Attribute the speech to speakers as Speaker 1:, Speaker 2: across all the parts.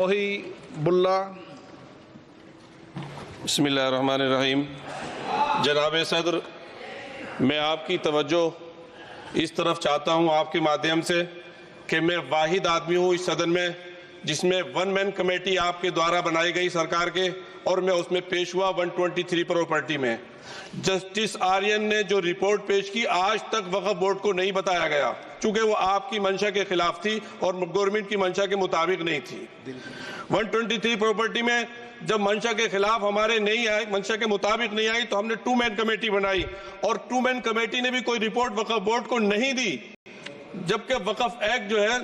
Speaker 1: बुल्ला। बिस्मिल्लाहिर्रहमानिर्रहीम। जनाब सदर, मैं आपकी तवज्जो इस तरफ चाहता हूँ आपके माध्यम से कि मैं वाहिद आदमी हूँ इस सदन में जिसमें वन मैन कमेटी आपके द्वारा बनाई गई सरकार के, और मैं उसमें पेश हुआ 123 प्रॉपर्टी में। जस्टिस आर्यन ने जो रिपोर्ट पेश की, आज तक वक्फ बोर्ड को नहीं बताया गया, चूंकि वो आपकी मंशा के खिलाफ थी और गवर्नमेंट की मंशा के मुताबिक नहीं थी। 123 प्रॉपर्टी में जब मंशा के खिलाफ हमारे नहीं आई, मंशा के मुताबिक नहीं आई, तो हमने 2 मैन कमेटी बनाई और 2 मैन कमेटी ने भी कोई रिपोर्ट वक्फ बोर्ड को नहीं दी, जबकि वक्फ एक्ट जो है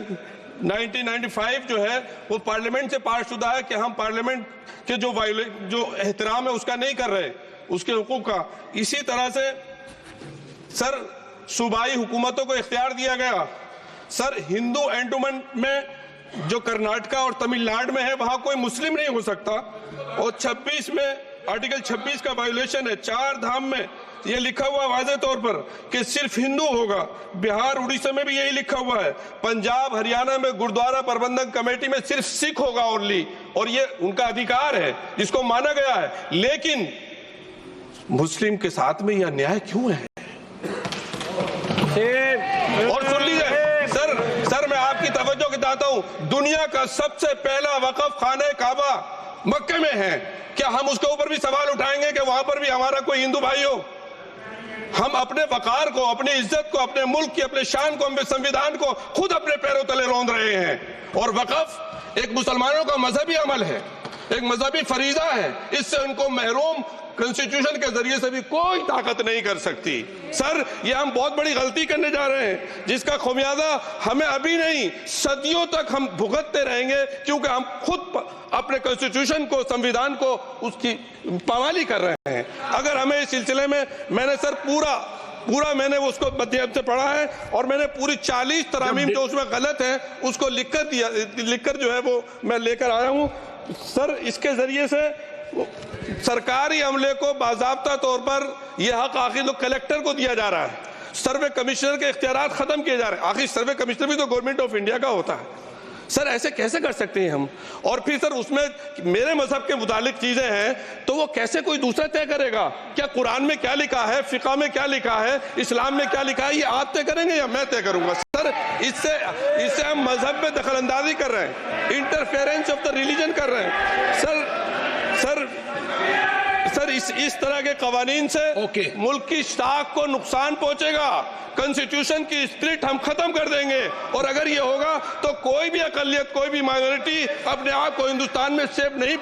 Speaker 1: 1995 जो है वो पार्लियामेंट से पास शुदा है कि हम पार्लियामेंट के जो एहतराम है उसका नहीं कर रहे, उसके हुकूक का। इसी तरह से सर सूबाई हुकूमतों को इख्तियार दिया गया। सर हिंदू एंडोमेंट में जो कर्नाटका और तमिलनाडु में है वहां कोई मुस्लिम नहीं हो सकता, और 26 में आर्टिकल 26 का वायोलेशन है। 4 धाम में ये लिखा हुआ वाज़े तौर पर कि सिर्फ हिंदू होगा। बिहार उड़ीसा में भी यही लिखा हुआ है। पंजाब हरियाणा में गुरुद्वारा प्रबंधक कमेटी में सिर्फ सिख होगा ओनली, और ये उनका अधिकार है जिसको माना गया है। लेकिन मुस्लिम के साथ में यह अन्याय क्यों है? और सुन लीजिए सर मैं आपकी तवज्जो के चाहता हूं, दुनिया का सबसे पहला वक्फ खाने काबा मक्के में है। क्या हम उसके ऊपर भी सवाल उठाएंगे कि वहां पर भी हमारा कोई हिंदू भाई हो? हम अपने वकार को, अपनी इज्जत को, अपने मुल्क की, अपने शान को, अपने संविधान को खुद अपने पैरों तले रौंद रहे हैं। और वक्फ एक मुसलमानों का मजहबी अमल है, एक मजहबी फरीजा है। इससे उनको महरूम कॉन्स्टिट्यूशन के जरिए से भी कोई ताकत नहीं कर सकती। सर ये हम बहुत बड़ी गलती करने जा रहे हैं जिसका खुमियाजा हमें अभी नहीं सदियों तक हम भुगतते रहेंगे, क्योंकि हम खुद अपने कॉन्स्टिट्यूशन को, संविधान को, उसकी पामाली कर रहे हैं। अगर हमें इस सिलसिले में मैंने सर पूरा मैंने उसको मध्यम से पढ़ा है, और मैंने पूरी 40 तरामीम जो उसमें गलत है उसको लिखकर जो है वो मैं लेकर आया हूँ। सर इसके जरिए से सरकारी अमले को बाज़ाब्ता तौर पर यह हक आखिर कलेक्टर को दिया जा रहा है। सर्वे कमिश्नर के इख्तियारात खत्म किए जा रहे हैं। आखिर सर्वे कमिश्नर भी तो गवर्नमेंट ऑफ इंडिया का होता है। सर ऐसे कैसे कर सकते हैं हम? और फिर सर उसमें मेरे मजहब के मुतालिक चीजें हैं तो वो कैसे कोई दूसरा तय करेगा? क्या कुरान में क्या लिखा है, फिक़ा में क्या लिखा है, इस्लाम में क्या लिखा है, ये आप तय करेंगे या मैं तय करूंगा? सर इससे हम मजहब में दखल अंदाजी कर रहे हैं, इंटरफेरेंस ऑफ द रिलीजन कर रहे हैं। सर इस तरह के कवानीन से मुल्क की शाख को नुकसान पहुंचेगा। कॉन्स्टिट्यूशन की स्पिरिट हम खत्म कर देंगे, और अगर ये होगा तो कोई भी अकलियत, कोई भी माइनॉरिटी अपने आप को हिंदुस्तान में सेफ नहीं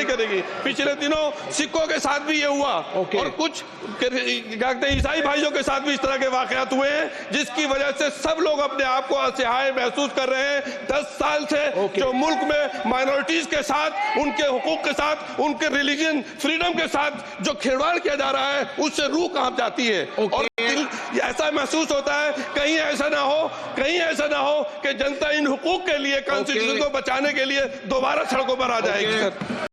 Speaker 1: करेगी। पिछले दिनों सिखों के साथ भी ये हुआ, और कुछ ईसाई भाइयों के साथ भी इस तरह के वाकयात हुए हैं, जिसकी वजह से सब लोग अपने आप को असहाय महसूस कर रहे हैं। 10 साल से जो मुल्क में माइनॉरिटीज के साथ, उनके हुकूक के साथ, उनके रिलीजन फ्रीडम के साथ जो खिलवाड़ किया जा रहा है, उससे रूह कांप जाती है। और ऐसा महसूस होता है कहीं ऐसा ना हो कि जनता इन हुकूक के लिए, कॉन्स्टिट्यूशन को बचाने के लिए दोबारा सड़कों पर आ जाएगी।